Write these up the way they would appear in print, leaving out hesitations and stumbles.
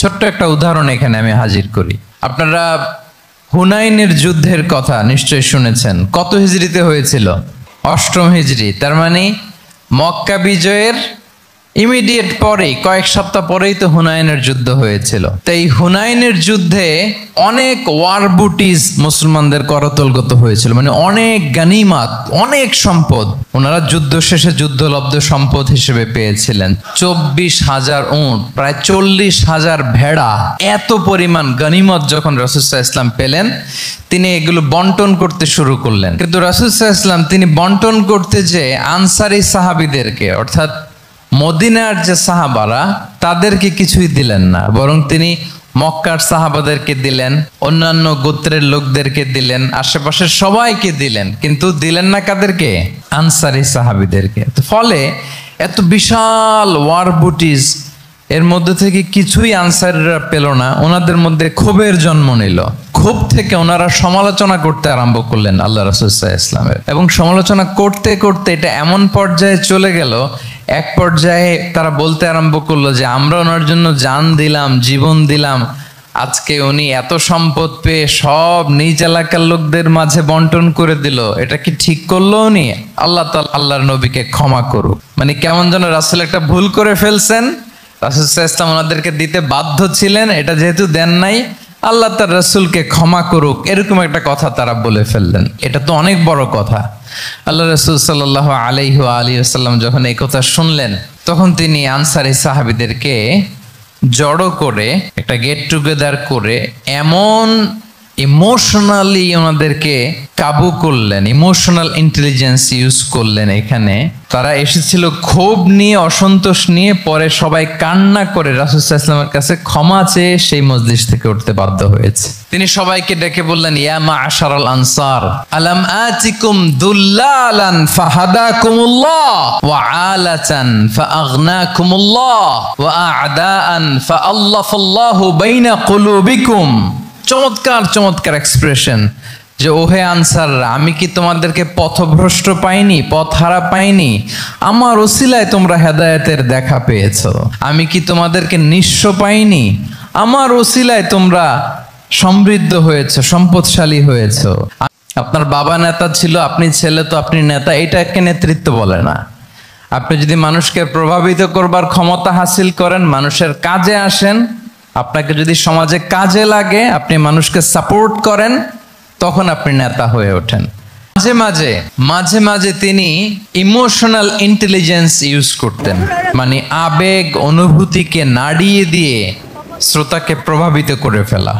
ছোট্ট একটা উদাহরণ এখানে আমি হাজির করি। আপনারা হুনাইনের যুদ্ধের কথা নিশ্চয়ই শুনেছেন। কত হিজরিতে হয়েছিল? 8ম হিজরি। তার মানে মক্কা বিজয়ের ইমিডিয়েট পরেই, কয়েক সপ্তাহ পরেই তো হুনাইনের যুদ্ধ হয়েছিল। তো এই হুনাইনের যুদ্ধে অনেক ওয়ার বুটিজ মুসলমানদের করতলগত হয়েছিল, মানে অনেক গানিমাত, অনেক সম্পদ ওনারা যুদ্ধ শেষে যুদ্ধলব্ধ সম্পদ হিসেবে পেয়েছিলেন। 24,000 উট, প্রায় 40,000 ভেড়া, এত পরিমাণ গানিমত যখন রাসূল সাল্লাল্লাহু আলাইহি ওয়াসাল্লাম পেলেন, তিনি এগুলো বন্টন করতে শুরু করলেন। কিন্তু রাসূল সাল্লাল্লাহু আলাইহি ওয়াসাল্লাম তিনি বন্টন করতে যে আনসারী সাহাবীদেরকে, অর্থাৎ মদিনার যে সাহাবারা, তাদেরকে কিছুই দিলেন না, বরং তিনি মক্কার সাহাবাদেরকে দিলেন, অন্যান্য গোত্রের লোকদেরকে দিলেন, আশেপাশের সবাইকে দিলেন, কিন্তু দিলেন না কাদেরকে? আনসারী সাহাবীদেরকে। তো ফলে এত বিশাল ওয়ার বুটিজ, এর মধ্যে থেকে কিছুই আনসারীরা পেল না। ওনাদের মধ্যে ক্ষোভের জন্ম নিল। ক্ষোভ থেকে ওনারা সমালোচনা করতে আরম্ভ করলেন আল্লাহ রাসূল সাল্লাল্লাহু আলাইহি ওয়াসাল্লামের, এবং সমালোচনা করতে করতে এটা এমন পর্যায়ে চলে গেল, এক পর্যায়ে তারা বলতে আরম্ভ করলো যে আমরা ওনার জন্য জান দিলাম, জীবন দিলাম, আজকে উনি এত সম্পদ পেয়ে সব নিজ এলাকার লোকদের মাঝে বন্টন করে দিল, এটা কি ঠিক করলো উনি? আল্লাহ তাআলা আল্লাহর নবীকে ক্ষমা করুক। মানে কেমন যেন রাসূল একটা ভুল করে ফেলছেন, রাসূল সাল্লাল্লাহু আলাইহি ওয়াসাল্লাম ওনাদেরকে দিতে বাধ্য ছিলেন, এটা যেহেতু দেন নাই, আল্লাহ তার রাসূলকে ক্ষমা করুক, এরকম একটা কথা তারা বলে ফেললেন। এটা তো অনেক বড় কথা। আল্লাহ রাসূল সাল্লাল্লাহু আলাইহি ওয়া আলিহি ওয়াসাল্লাম যখন এই কথা শুনলেন, তখন তিনি আনসারী সাহাবীদেরকে জড়ো করে একটা গেট টুগেদার করে এমন ইমোশনালি ওনাদেরকে কাবু করলেন, ইমোশনাল ইন্টেলিজেন্স ইউজ করলেন। এখানে তারা এসেছিল ক্ষোভ নিয়ে, অসন্তোষ নিয়ে, পরে সবাই কান্না করে রাসূল সাল্লাল্লাহু আলাইহি ওয়াসাল্লামের কাছে ক্ষমা চেয়ে সেই মজলিস থেকে উঠতে বাধ্য হয়েছে। তিনি সবাইকে ডেকে বললেন, ইয়া মা'আশারাল আনসার আলাম আতিকুম দুল্লালান ফাহাদাকুমুল্লাহ ওয়া আলাতান ফাআগনাকুমুল্লাহ ওয়া আ'দাআন ফাআল্লাফাল্লাহু বাইনা কুলুবিকুম। চমৎকার চমৎকার এক্সপ্রেশন, যে ওহে আনসাররা, আমি কি তোমাদেরকে পথভ্রষ্ট পাইনি, পথহারা পাইনি? আমার ওসিলায় তোমরা হেদায়েতের দেখা পেয়েছো। আমি কি তোমাদেরকে নিঃস্ব পাইনি? আমার ওসিলায় তোমরা সমৃদ্ধ হয়েছে, সম্পদশালী হয়েছে। আপনার বাবা নেতা ছিল, আপনি ছেলে, তো আপনি নেতা, এটাকে নেতৃত্ব বলে না। আপনি যদি মানুষকে প্রভাবিত করবার ক্ষমতা হাসিল করেন, মানুষের কাজে আসেন, আপনাকে যদি সমাজে কাজে লাগে, আপনি মানুষকে সাপোর্ট করেন, তখন আপনি নেতা হয়ে ওঠেন। মাঝে মাঝে তিনি ইমোশনাল ইন্টেলিজেন্স ইউজ করতেন, মানে আবেগ অনুভূতিকে নাড়িয়ে দিয়ে শ্রোতাকে প্রভাবিত করে ফেলা।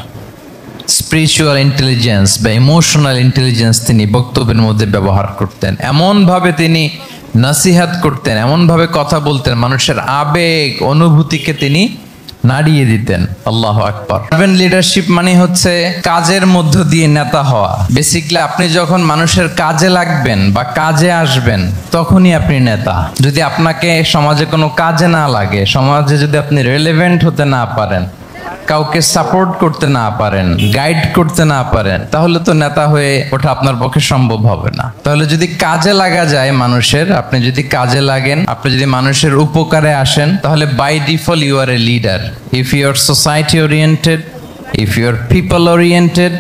স্পিরিচুয়াল ইন্টেলিজেন্স বা ইমোশনাল ইন্টেলিজেন্স তিনি বক্তব্যের মধ্যে ব্যবহার করতেন। এমনভাবে তিনি নসিহত করতেন, এমনভাবে কথা বলতেন, মানুষের আবেগ অনুভূতিকে তিনি নাড়িয়ে দিতেন। আল্লাহু আকবার। সার্ভেন্ট লিডারশিপ মানে হচ্ছে কাজের মধ্য দিয়ে নেতা হওয়া। বেসিক্যালি আপনি যখন মানুষের কাজে লাগবেন বা কাজে আসবেন, তখনই আপনি নেতা। যদি আপনাকে সমাজে কোনো কাজে না লাগে, সমাজে যদি আপনি রেলেভেন্ট হতে না পারেন, কাউকে সাপোর্ট করতে না পারেন, গাইড করতে না পারেন, তাহলে তো নেতা হয়ে ওঠা আপনার পক্ষে সম্ভব হবে না। তাহলে যদি কাজে লাগা যায় মানুষের, আপনি যদি কাজে লাগেন, আপনি যদি মানুষের উপকারে আসেন, তাহলে by default you are a leader. If you are society oriented, if you are people oriented,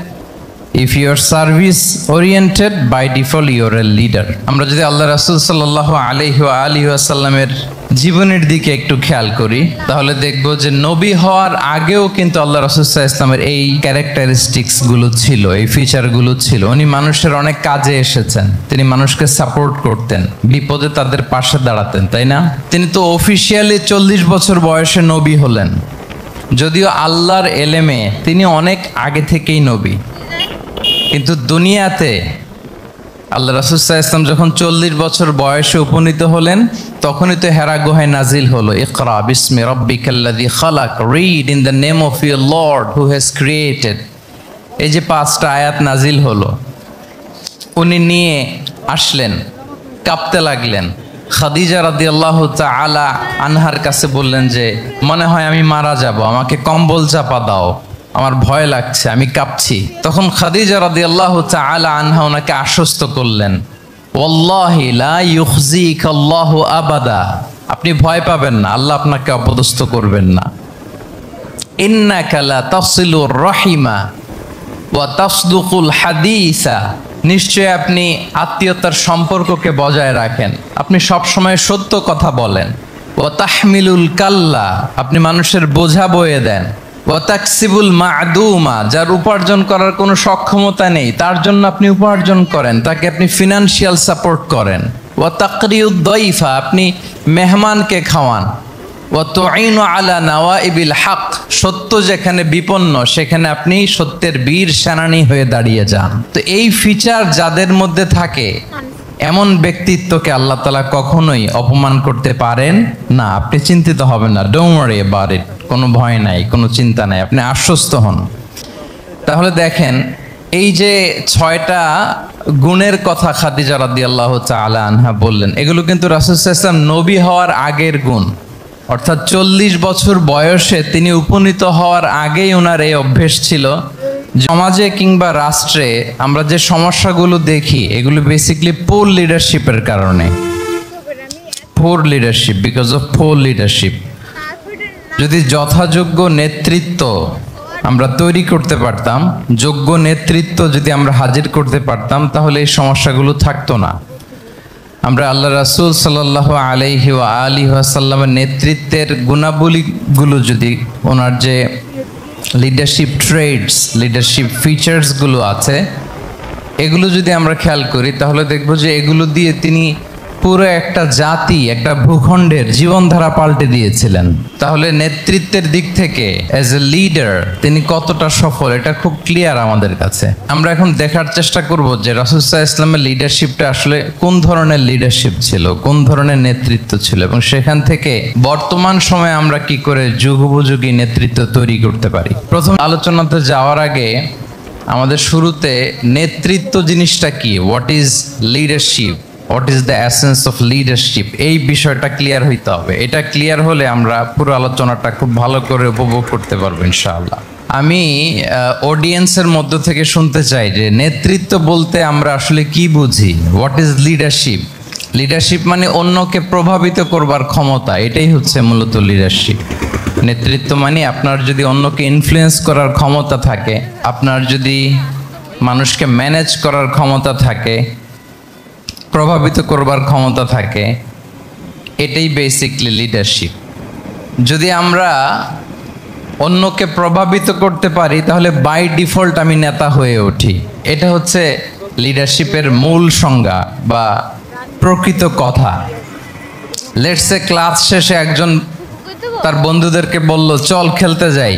if you are service oriented, by default you are a leader. আমরা যদি আল্লাহ রাসূল সাল্লাল্লাহু আলাইহি ওয়া আলিহি ওয়াসাল্লামের জীবনের দিকে একটু খেয়াল করি, তাহলে দেখব যে নবী হওয়ার আগেও কিন্তু আল্লাহ রাসূল সাল্লাল্লাহু আলাইহি ওয়াসাল্লামের এই ক্যারেক্টারিস্টিক্স গুলো ছিল, এই ফিচার গুলো ছিল। উনি মানুষের অনেক কাজে এসেছেন, তিনি মানুষকে সাপোর্ট করতেন, বিপদে তাদের পাশে দাঁড়াতেন, তাই না? তিনি তো অফিসিয়ালি 40 বছর বয়সে নবী হলেন, যদিও আল্লাহর এলেমে তিনি অনেক আগে থেকেই নবী। কিন্তু দুনিয়াতে আল্লাহ রাসূল সাল্লাল্লাহু আলাইহি ওয়াসাল্লাম যখন 40 বছর বয়সে উপনীত হলেন, তখনই তো হেরা গুহায় নাজিল হলো, ইকরা বিসমি রাব্বিকাল্লাযী খালাক, read in the name of your lord who has created. এই যে 5টা আয়াত নাজিল হলো, উনি নিয়ে আসলেন, কাঁপতে লাগলেন। খাদিজা রাদিয়াল্লাহু তাআলা আনহার কাছে বললেন যে মনে হয় আমি মারা যাব, আমাকে কম্বল চাপা দাও, আমার ভয় লাগছে, আমি কাঁপছি। তখন খাদিজা রাদিয়াল্লাহু তাআলা আনহা ওনাকে আশ্বস্ত করলেন, ওয়াল্লাহি লা ইউখজিকাল্লাহু আবাদা, আপনি ভয় পাবেন না, আল্লাহ আপনাকে অপদস্থ করবেন না। ইন্নাকা লা তাসিলুর রাহিমা ওয়া তাসদুকুল হাদিসা, নিশ্চয় আপনি আত্মীয়তার সম্পর্ককে বজায় রাখেন, আপনি সবসময় সত্য কথা বলেন। ওয়া তাহমিলুল কাল্লা, আপনি মানুষের বোঝা বয়ে দেন। ওয়া তাকসিবুল মা'দুমা, যার উপার্জন করার কোনো সক্ষমতা নেই তার জন্য আপনি উপার্জন করেন, তাকে আপনি ফিনান্সিয়াল সাপোর্ট করেন। ওয়া তাকরিউদ দাইফা, আপনি মেহমানকে খাওয়ান। ওয়া তুঈনু আলা নাওয়াইবিল হক, সত্য যেখানে বিপন্ন সেখানে আপনি সত্যের বীর সেনানী হয়ে দাঁড়িয়ে যান। তো এই ফিচার যাদের মধ্যে থাকে এমন ব্যক্তিত্বকে আল্লাহ তাআলা কখনোই অপমান করতে পারেন না। আপনি চিন্তিত হবেন না, ডোন্ট ওয়ারি অ্যাবাউট ইট, কোনো ভয় নাই, কোনো চিন্তা নাই, আপনি আশ্বস্ত হন। তাহলে দেখেন এই যে 6টা গুণের কথা খাদিজা রাদিয়াল্লাহু তাআলা আনহা বললেন, এগুলো কিন্তু রাসূল সাল্লাল্লাহু আলাইহি ওয়াসাল্লাম নবী হওয়ার আগের গুণ, অর্থাৎ 40 বছর বয়সে তিনি উপনীত হওয়ার আগেই ওনার এই অভ্যেস ছিল। সমাজে কিংবা রাষ্ট্রে আমরা যে সমস্যাগুলো দেখি এগুলো বেসিক্যালি পোর লিডারশিপের কারণে। Poor leadership, because of poor leadership. যদি যথাযোগ্য নেতৃত্ব আমরা তৈরি করতে পারতাম, যোগ্য নেতৃত্ব যদি আমরা হাজির করতে পারতাম, তাহলে এই সমস্যাগুলো থাকতো না। আমরা আল্লাহ রাসূল সাল্লাল্লাহু আলাইহি ওয়া আলিহি ওয়াসাল্লামের নেতৃত্বের গুণাবলীগুলো যদি, ওনার যে লিডারশিপ ট্রেডস, লিডারশিপ ফিচার্সগুলো আছে, এগুলো যদি আমরা খেয়াল করি তাহলে দেখব যে এগুলো দিয়ে তিনি পুরো একটা জাতি, একটা ভূখণ্ডের জীবনধারা পাল্টে দিয়েছিলেন। তাহলে নেতৃত্বের দিক থেকে অ্যাজ এ লিডার তিনি কতটা সফল, এটা খুব ক্লিয়ার আমাদের কাছে। আমরা এখন দেখার চেষ্টা করব যে রাসূল সাল্লাল্লাহু আলাইহি ওয়াসাল্লামের লিডারশিপটা আসলে কোন ধরনের লিডারশিপ ছিল, কোন ধরনের নেতৃত্ব ছিল, এবং সেখান থেকে বর্তমান সময়ে আমরা কি করে যুগোপযোগী নেতৃত্ব তৈরি করতে পারি। প্রথম আলোচনাতে যাওয়ার আগে আমাদের শুরুতে নেতৃত্ব জিনিসটা কি, what is leadership, what is the essence of leadership, এই বিষয়টা ক্লিয়ার হইতে হবে। এটা ক্লিয়ার হলে আমরা পুরো আলোচনাটা খুব ভালো করে উপভোগ করতে পারবো ইনশাআল্লাহ। আমি অডিয়েন্সের মধ্য থেকে শুনতে চাই যে নেতৃত্ব বলতে আমরা আসলে কি বুঝি, হোয়াট ইজ লিডারশিপ। লিডারশিপ মানে অন্যকে প্রভাবিত করবার ক্ষমতা, এটাই হচ্ছে মূলত লিডারশিপ। নেতৃত্ব মানে আপনার যদি অন্যকে ইনফ্লুয়েন্স করার ক্ষমতা থাকে, আপনার যদি মানুষকে ম্যানেজ করার ক্ষমতা থাকে, প্রভাবিত করবার ক্ষমতা থাকে, এটাই বেসিকলি লিডারশিপ। যদি আমরা অন্যকে প্রভাবিত করতে পারি তাহলে বাই ডিফল্ট আমি নেতা হয়ে উঠি। এটা হচ্ছে লিডারশিপের মূল সংজ্ঞা বা প্রকৃত কথা। লেটস সে ক্লাস শেষে একজন তার বন্ধুদেরকে বলল চল খেলতে যাই,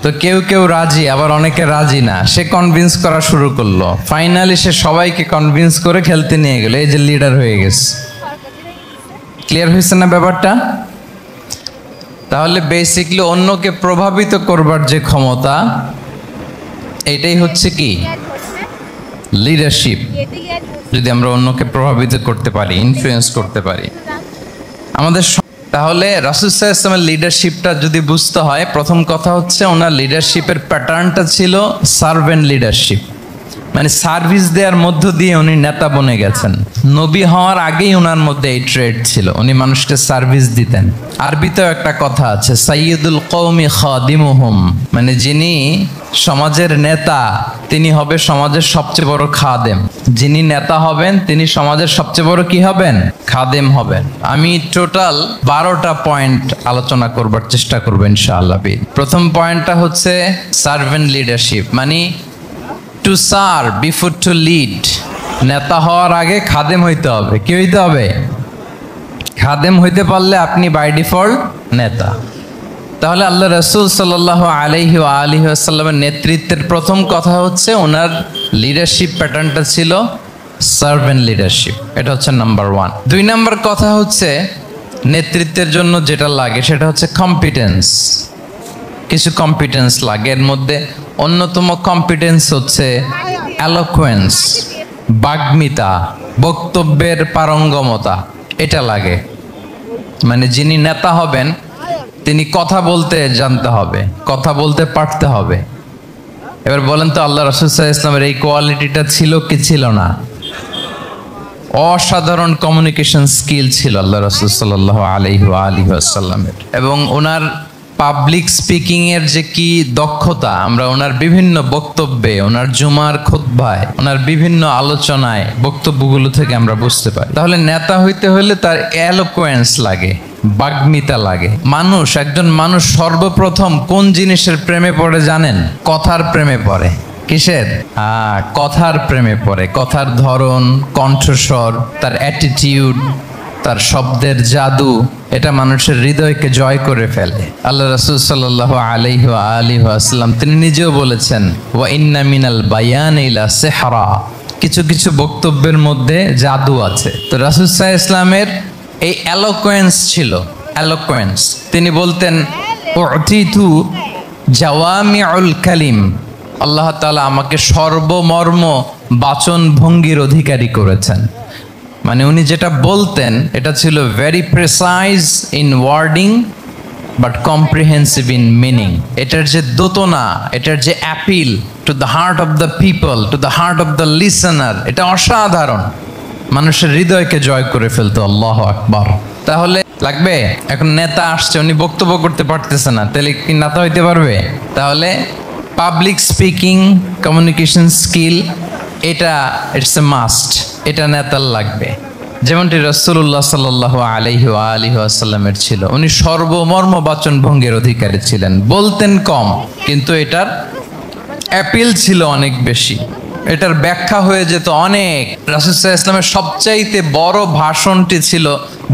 তো কেউ কেউ রাজি, আবার অনেকে রাজি না। সে কনভিন্স করা শুরু করলো, ফাইনালি সে সবাইকে কনভিন্স করে খেলতে নিয়ে গেল, এই যে লিডার হয়ে গেছে। ক্লিয়ার হয়েছে না ব্যাপারটা? তাহলে বেসিকলি অন্যকে প্রভাবিত করবার যে ক্ষমতা, এটাই হচ্ছে কি লিডারশিপ। যদি আমরা অন্যকে প্রভাবিত করতে পারি, ইনফ্লুয়েন্স করতে পারি আমাদের, তাহলে রাসূল সাল্লাল্লাহু আলাইহি ওয়াসাল্লামের লিডারশিপটা যদি বুঝতে হয়, প্রথম কথা হচ্ছে ওনার লিডারশিপের প্যাটার্নটা ছিল সার্ভেন্ট লিডারশিপ, মানে সার্ভিস দেওয়ার মধ্য দিয়ে উনি নেতা বনে গেছেন। নবী হওয়ার আগেই ওনার মধ্যে এই ট্রেড ছিল, উনি মানুষকে সার্ভিস দিতেন। আরবিতেও একটা কথা আছে, সাইয়্যিদুল কওমি খাদিমুহুম, মানে যিনি সমাজের নেতা তিনি হবে সমাজের সবচেয়ে বড় খাদেম। যিনি নেতা হবেন তিনি সমাজের সবচেয়ে বড় কি হবেন? খাদেম হবেন। আমি টোটাল 12টা পয়েন্ট আলোচনা করবার চেষ্টা করব ইনশাআল্লাহ। প্রথম পয়েন্টটা হচ্ছে সার্ভেন্ট লিডারশিপ, মানে to serve before to lead. নেতা হওয়ার আগে খাদেম হইতে হবে। কি হইতে হবে? খাদেম হইতে পারলে আপনি বাই ডিফল্ট নেতা। তাহলে আল্লাহ রাসূল সাল্লাল্লাহু আলাইহি ওয়া আলিহি ওয়াসাল্লামের নেতৃত্বের প্রথম কথা হচ্ছে ওনার লিডারশিপ প্যাটার্নটা ছিল সার্ভেন্ট লিডারশিপ। এটা হচ্ছে নাম্বার 1। 2 নাম্বার কথা হচ্ছে নেতৃত্বের জন্য যেটা লাগে সেটা হচ্ছে কম্পিটেন্স। কিছু কম্পিটেন্স লাগে, এর মধ্যে অন্যতম কম্পিটেন্স হচ্ছে এলোকুয়েন্স, বাগ্মিতা, বক্তব্যের পারঙ্গমতা, এটা লাগে। মানে যিনি নেতা হবেন তিনি কথা বলতে জানতে হবে, কথা বলতে পারতে হবে। এবার বলেন তো আল্লাহ রাসূল সাল্লাল্লাহু আলাইহি ওয়াসাল্লামের এই কোয়ালিটিটা ছিল কি ছিল না? অসাধারণ কমিউনিকেশন স্কিল ছিল আল্লাহ রাসূল সাল্লাল্লাহু আলাইহি ওয়া আলিহি ওয়াসাল্লামের, এবং ওনার পাবলিক স্পিকিং এর যে কি দক্ষতা আমরা ওনার বিভিন্ন বক্তব্যে, ওনার জুমার খুতবায়, ওনার বিভিন্ন আলোচনায়, বক্তব্যগুলো থেকে আমরা বুঝতে পারি। তাহলে নেতা হইতে হলে তার এলোকোয়েন্স লাগে, বাগ্মিতা লাগে। একজন মানুষ সর্বপ্রথম কোন জিনিসের প্রেমে পড়ে জানেন? কথার প্রেমে পড়ে। কিসের? কথার প্রেমে পড়ে। কথার ধরন, কণ্ঠস্বর, তার অ্যাটিটিউড, তার শব্দের জাদু, এটা মানুষের হৃদয়কে জয় করে ফেলে। আল্লাহ রাসূল সাল্লাল্লাহু আলাইহি ওয়া আলিহি ওয়াসাল্লাম তিনি নিজেও বলেছেন, ওয়া ইন্না মিনাল বায়ানি লা সিহরা, কিছু কিছু বক্তব্যের মধ্যে জাদু আছে। তো রাসূল সাল্লাল্লাহু আলাইহি ওয়াসাল্লামের এই এলোকোয়েন্স ছিল, এলোকোয়েন্স। তিনি বলতেন, উতিতু জাওয়ামিউল কালিম, আল্লাহ তাআলা আমাকে সর্বমর্ম বাচন ভঙ্গির অধিকারী করেছেন। মানে উনি যেটা বলতেন এটা ছিল very precise in wording but comprehensive in meaning. এটার যে দোতনা, এটার যে appeal to the heart of the people, to the heart of the listener, এটা অসাধারণ, মানুষের হৃদয়কে জয় করে ফেলতো। আল্লাহু আকবার। তাহলে লাগবে, এখন নেতা আসছে, উনি বক্তব্য করতে পারতেছে না, তাহলে কি নেতা হইতে পারবে? তাহলে পাবলিক স্পিকিং, কমিউনিকেশন স্কিল, এটা ইটস এ মাস্ট, এটা নেতার লাগবে। যেমনটি রাসূলুল্লাহ সাল্লাল্লাহু আলাইহি ওয়া আলিহি ওয়াসাল্লামের ছিল। উনি সর্বমর্ম বাচন ভঙ্গির অধিকারী ছিলেন। বলতেন কম, কিন্তু এটার অ্যাপিল ছিল অনেক বেশি, এটার ব্যাখ্যা হয়ে যেত অনেক। রাসূল সাল্লাল্লাহু আলাইহি ওয়াসাল্লামের সবচাইতে বড় ভাষণটি ছিল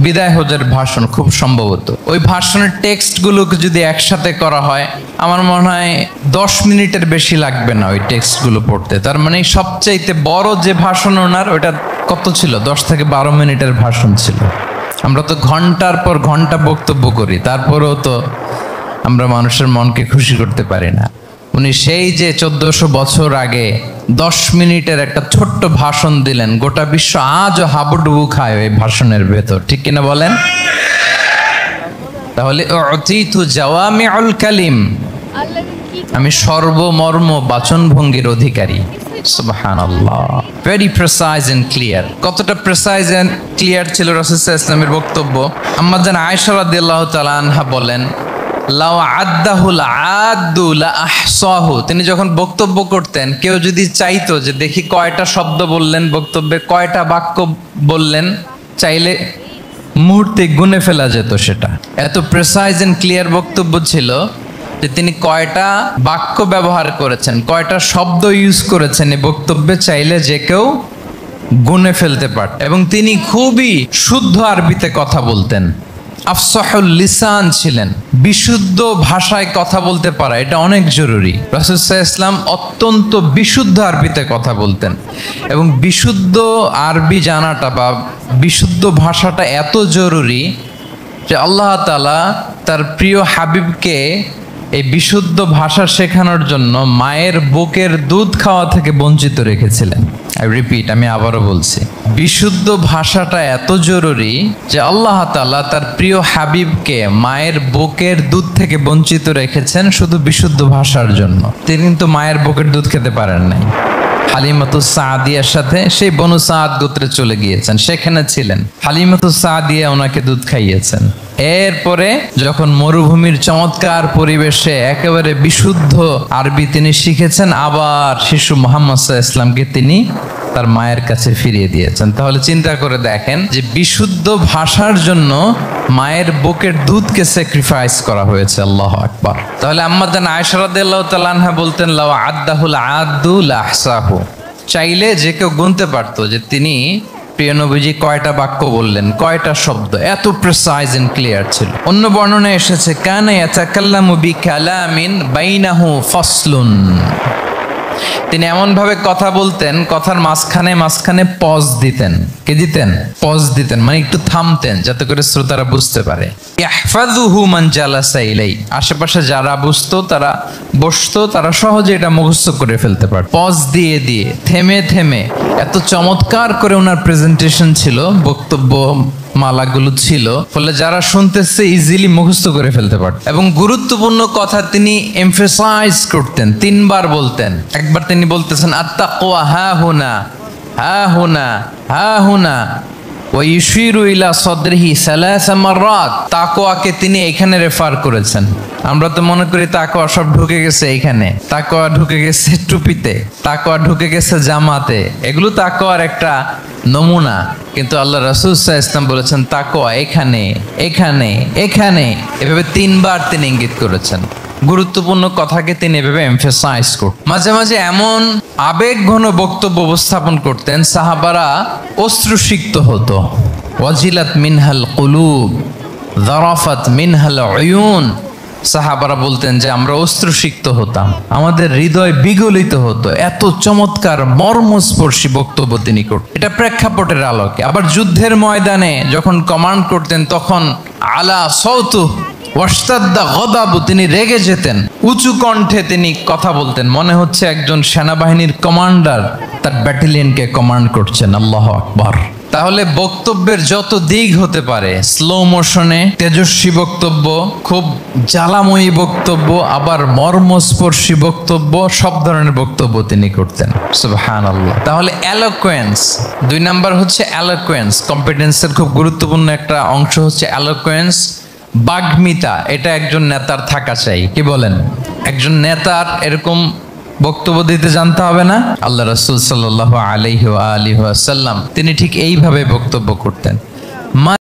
বিদায় হজের ভাষণ, খুব সম্ভবত। ওই ভাষণের টেক্সটগুলোকে যদি একসাথে করা হয়, আমার মনে হয় 10 মিনিটের বেশি লাগবে না ওই টেক্সটগুলো পড়তে। তার মানে সবচাইতে বড় যে ভাষণ ওনার, ওটা কত ছিল? 10 থেকে 12 মিনিটের ভাষণ ছিল। আমরা তো ঘন্টার পর ঘন্টা বক্তব্য করি, তারপরেও তো আমরা মানুষের মনকে খুশি করতে পারি না। উনি সেই যে 1400 বছর আগে 10 মিনিটের একটা ছোট্ট ভাষণ দিলেন, গোটা বিশ্ব আজও হাবুডুবু খায় ওই ভাষণের ভেতর, ঠিক কিনা বলেন? তাহলে উতিতু জাওয়ামিউল কালিম, আমি সর্বমর্ম বাচন ভঙ্গির অধিকারী। সুবহানাল্লাহ, ভেরি প্রেসাইজ এন্ড ক্লিয়ার। কতটা প্রেসাইজ এন্ড ক্লিয়ার ছিল রাসূল সাল্লাল্লাহু আলাইহি ওয়াসাল্লামের বক্তব্য? আম্মা জান আয়েশা রাদিয়াল্লাহু তাআলা আনহা বলেন, লাউ আদ্দাহুল আদ্দু লা আহসাহু, তিনি যখন বক্তব্য করতেন, কেউ যদি চাইতো যে দেখি কয়টা শব্দ বললেন বক্তব্যে, কয়টা বাক্য বললেন, চাইলে মুহূর্তে গুনে ফেলা যেত সেটা। এত প্রেসাইজ এন্ড ক্লিয়ার বক্তব্য ছিল যে তিনি কয়টা বাক্য ব্যবহার করেছেন, কয়টা শব্দ ইউজ করেছেন এই বক্তব্যে, চাইলে যে কেউ গুনে ফেলতে পারত। এবং তিনি খুবই শুদ্ধ আরবিতে কথা বলতেন, আফসাহুল লিসান ছিলেন। বিশুদ্ধ ভাষায় কথা বলতে পারা এটা অনেক জরুরি। রাসূল সাল্লাল্লাহু আলাইহি ওয়াসাল্লাম অত্যন্ত বিশুদ্ধ আরবিতে কথা বলতেন, এবং বিশুদ্ধ আরবি জানাটা বা বিশুদ্ধ ভাষাটা এত জরুরি যে আল্লাহ তাআলা তার প্রিয় হাবিবকে এই বিশুদ্ধ ভাষা শেখানোর জন্য মায়ের বুকের দুধ খাওয়া থেকে বঞ্চিত রেখেছিলেন। আমি আবারও বলছি, বিশুদ্ধ ভাষাটা এত জরুরি যে আল্লাহ তাআলা তার প্রিয় হাবিবকে মায়ের বুকের দুধ থেকে বঞ্চিত রেখেছেন শুধু বিশুদ্ধ ভাষার জন্য। তিনি কিন্তু মায়ের বুকের দুধ খেতে পারেন নাই। হালিমাতুস সাদিয়ার সাথে সেই বনু সাদ গোত্রে চলে গিয়েছেন, সেখানে ছিলেন। হালিমাতুস সাদিয়া ওনাকে দুধ খাইয়েছেন। এরপরে যখন মরুভূমির চমৎকার পরিবেশে একেবারে বিশুদ্ধ আরবি তিনি শিখেছেন, আবার শিশু মুহাম্মদ সাল্লাল্লাহু আলাইহি ওয়াসাল্লামকে তিনি তার মায়ের কাছে ফিরিয়ে দিয়েছেন। তাহলে চিন্তা করে দেখেন যে বিশুদ্ধ ভাষার জন্য মায়ের বুকের দুধকে স্যাক্রিফাইস করা হয়েছে। আল্লাহু আকবার। তাহলে আম্মা জান আয়েশা রাদিয়াল্লাহু তাআলা আনহা বলতেন, লাউ আদ্দাহুল আদ্দু লা আহসাহু, চাইলে যে কেউ গুনতে পারতো যে তিনি প্রিয় নবীজি কয়টা বাক্য বললেন, কয়টা শব্দ, এত প্রেসাইজ এন্ড ক্লিয়ার ছিল। অন্য বর্ণনায় এসেছে, কানা ইয়াতাকাল্লামু বিকালামিন বাইনাহু ফাসলুন, তিনি এমন ভাবে কথা বলতেন, কথার মাঝখানে মাঝখানে পজ দিতেন। কে দিতেন? পজ দিতেন, মানে একটু থামতেন যাতে করে শ্রোতারা বুঝতে পারে। ইয়াহফাযুহু মান জালাসা ইলাই, আশেপাশে যারা বুঝতো, তারা বসতো, তারা সহজে এটা মুখস্থ করে ফেলতে পারে। পজ দিয়ে দিয়ে, থেমে থেমে, এত চমৎকার করে ওনার প্রেজেন্টেশন ছিল, বক্তব্য মালাগুলো ছিল, ফলে যারা শুনতেছে ইজিলি মুখস্থ করে ফেলতে পারত। এবং গুরুত্বপূর্ণ কথা তিনি এমফাসাইজ করতেন, 3 বার বলতেন। একবার তিনি বলতেছেন, আত্তাকওয়া হা হুনা, হা হুনা, হা হুনা, ওয়া ইউশিরু ইলা সাদরিহি সালাসা মাররাত, তাকওয়াকে তিনি এখানে রেফার করেছেন। আমরা তো মনে করি তাকওয়া সব ঢুকে গেছে এখানে, তাকওয়া ঢুকে গেছে টুপিতে, তাকওয়া ঢুকে গেছে জামাতে, এগুলো তাকওয়ার একটা নমুনা। কিন্তু আল্লাহ রাসূল সাল্লাল্লাহু আলাইহি ওয়াসাল্লাম বলেছেন তাকওয়া এখানে এখানে এখানে, এভাবে 3 বার তিনি ইঙ্গিত করেছেন। গুরুত্বপূর্ণ কথাকে তিনি এভাবে এমফাসাইজ করতেন। মাঝে মাঝে এমন আবেগঘন বক্তব্য উপস্থাপন করতেন, সাহাবারা অশ্রুসিক্ত হতো। ওয়াজিলাত মিনহাল কুলুব যারাফাত মিনহাল উয়ুন, সাহাবারা বলতেন যে আমরা অশ্রুসিক্ত হতাম, আমাদের হৃদয় বিগলিত হতো। এত চমৎকার মর্মস্পর্শী বক্তব্য তিনি করতেন, এটা প্রেক্ষাপটের আলোকে। আবার যুদ্ধের ময়দানে যখন কমান্ড করতেন তখন আলা সাউতু ওয়াশতাদ্দা গদাবু, তিনি রেগে যেতেন, উঁচু কণ্ঠে তিনি কথা বলতেন, মনে হচ্ছে একজন সেনাবাহিনীর কমান্ডার তার ব্যাটালিয়নকে কমান্ড করছেন। আল্লাহু আকবার। তাহলে বক্তব্যের যত দিক হতে পারে, স্লো মোশনে তেজস্বী বক্তব্য, খুব জ্বালাময়ী বক্তব্য, আবার মর্মস্পর্শী বক্তব্য, সব ধরনের বক্তব্য তিনি করতেন। সুবহানাল্লাহ। তাহলে এলোকোয়েন্স, 2 নাম্বার হচ্ছে এলোকোয়েন্স। কম্পিটেন্সের খুব গুরুত্বপূর্ণ একটা অংশ হচ্ছে এলোকোয়েন্স, বাগ্মিতা। এটা একজন নেতার থাকা চাই, কি বলেন? একজন নেতার এরকম বক্তব্য দিতে জানতে হবে না? আল্লাহ রাসূল সাল্লাল্লাহু আলাইহি ওয়া আলিহি ওয়াসাল্লাম তিনি ঠিক এইভাবে বক্তব্য করতেন।